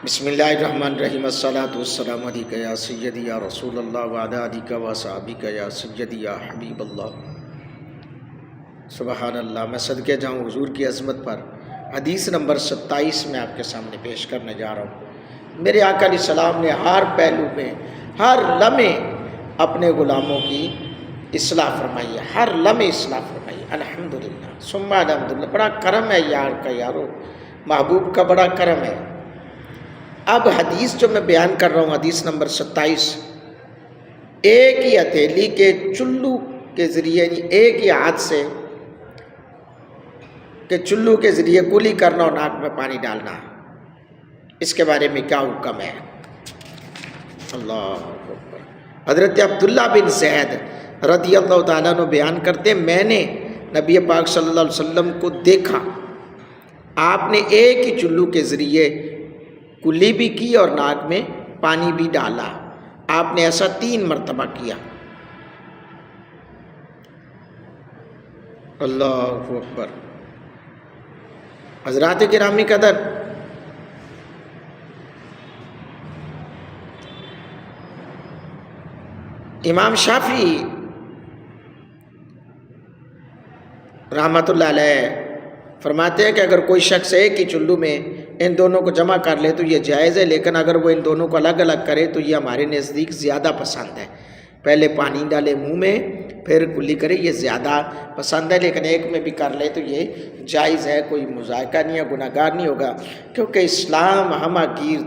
بسم اللہ الرحمن الرحیم الصلاۃ والسلام علیکہ یا سیدی یا رسول اللہ وعلی آلہ و صحابہ یا سیدی یا حبیب اللہ۔ سبحان اللہ، میں صدقے جاؤں حضور کی عظمت پر۔ حدیث نمبر 27 میں آپ کے سامنے پیش کرنے جا رہا ہوں۔ میرے آقا علیہ السلام نے ہر پہلو میں، ہر لمحے اپنے غلاموں کی اصلاح فرمائی ہے، ہر لمحے اصلاح فرمائی ہے۔ الحمدللہ ثم الحمدللہ، بڑا کرم ہے یار کا، یارو محبوب کا بڑا کرم ہے۔ اب حدیث جو میں بیان کر رہا ہوں، حدیث نمبر 27، ایک ہی ہتھیلی کے چلو کے ذریعے، یعنی ایک ہی ہاتھ سے کہ چلو کے ذریعے کلی کرنا اور ناک میں پانی ڈالنا، اس کے بارے میں کیا حکم ہے؟ اللہ اکبر۔ حضرت عبداللہ بن زید رضی اللہ تعالیٰ عنہ بیان کرتے، میں نے نبی پاک صلی اللہ علیہ وسلم کو دیکھا، آپ نے ایک ہی چلو کے ذریعے کلی بھی کی اور ناک میں پانی بھی ڈالا۔ آپ نے ایسا 3 مرتبہ کیا۔ اللہ اکبر۔ حضرات گرامی قدر، امام شافعی رحمۃ اللہ علیہ فرماتے ہیں کہ اگر کوئی شخص ایک ہی چلو میں ان دونوں کو جمع کر لے تو یہ جائز ہے، لیکن اگر وہ ان دونوں کو الگ الگ کرے تو یہ ہمارے نزدیک زیادہ پسند ہے۔ پہلے پانی ڈالے منہ میں پھر کلی کرے، یہ زیادہ پسند ہے، لیکن ایک میں بھی کر لے تو یہ جائز ہے، کوئی مذائقہ نہیں ہے، گناہ گار نہیں ہوگا، کیونکہ اسلام ہمہ گیر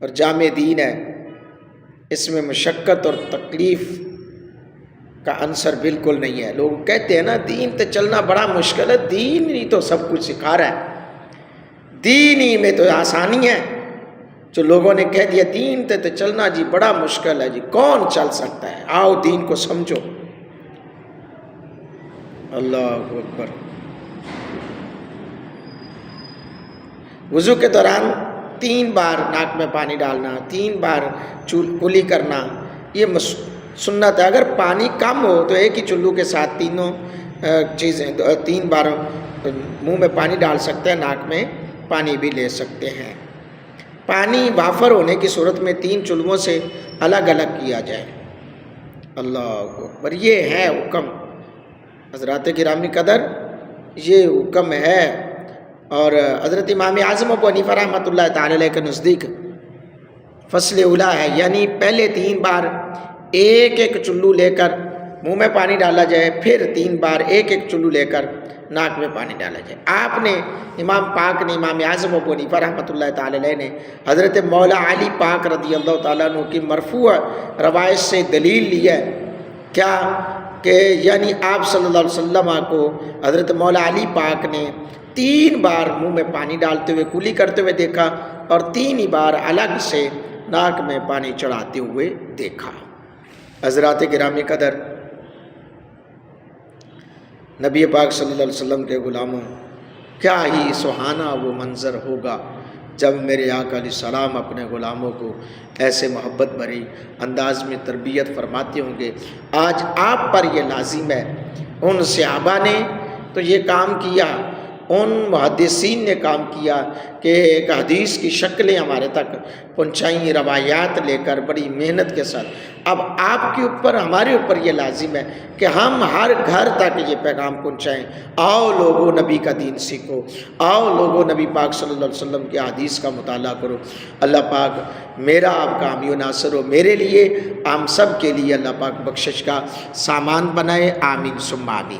اور جامع دین ہے، اس میں مشقت اور تکلیف کا عنصر بالکل نہیں ہے۔ لوگ کہتے ہیں نا دین تے چلنا بڑا مشکل ہے، دین ہی تو سب کچھ سکھا رہا ہے، دین ہی میں تو آسانی ہے۔ جو لوگوں نے کہہ دیا دین تے تو چلنا جی بڑا مشکل ہے، جی کون چل سکتا ہے؟ آؤ دین کو سمجھو۔ اللہ اکبر۔ وضو کے دوران 3 بار ناک میں پانی ڈالنا، 3 بار کلی کرنا، یہ سنت ہے۔ اگر پانی کم ہو تو ایک ہی چلو کے ساتھ تینوں چیزیں 3 بار منہ میں پانی ڈال سکتے ہیں، ناک میں پانی بھی لے سکتے ہیں۔ پانی وافر ہونے کی صورت میں 3 چلووں سے الگ الگ کیا جائے۔ اللہ اکبر۔ یہ ہے حکم حضرات گرامی قدر، یہ حکم ہے۔ اور حضرت امام اعظم ابو حنیفہ رحمۃ اللہ تعالی علیہ کے نزدیک فصل اولا ہے، یعنی پہلے 3 بار ایک ایک چلو لے کر منہ میں پانی ڈالا جائے، پھر 3 بار ایک ایک چلو لے کر ناک میں پانی ڈالا جائے۔ آپ نے امام پاک نے، امام اعظم ابو حنیفہ رحمۃ اللہ تعالی علیہ نے حضرت مولا علی پاک رضی اللہ تعالیٰ عنہ کی مرفوع روایت سے دلیل لی ہے، کیا کہ یعنی آپ صلی اللہ علیہ وسلم کو حضرت مولا علی پاک نے 3 بار منہ میں پانی ڈالتے ہوئے کلی کرتے ہوئے دیکھا اور 3 ہی بار الگ سے ناک میں پانی چڑھاتے ہوئے دیکھا۔ حضرات گرامی قدر، نبی پاک صلی اللہ علیہ وسلم کے غلاموں، کیا ہی سہانا وہ منظر ہوگا جب میرے آقا علیہ السلام اپنے غلاموں کو ایسے محبت بھری انداز میں تربیت فرماتے ہوں گے۔ آج آپ پر یہ لازم ہے، ان صحابہ نے تو یہ کام کیا، ان محدثین نے کام کیا کہ ایک حدیث کی شکلیں ہمارے تک پہنچائیں، روایات لے کر بڑی محنت کے ساتھ۔ اب آپ کے اوپر، ہمارے اوپر یہ لازم ہے کہ ہم ہر گھر تک یہ پیغام پہنچائیں، آؤ لوگوں نبی کا دین سیکھو، آؤ لوگوں نبی پاک صلی اللہ علیہ وسلم کی حدیث کا مطالعہ کرو۔ اللہ پاک میرا آپ کا حامی و ناصر ہو، میرے لیے، ہم سب کے لیے اللہ پاک بخشش کا سامان بنائے، آمین ثم آمین۔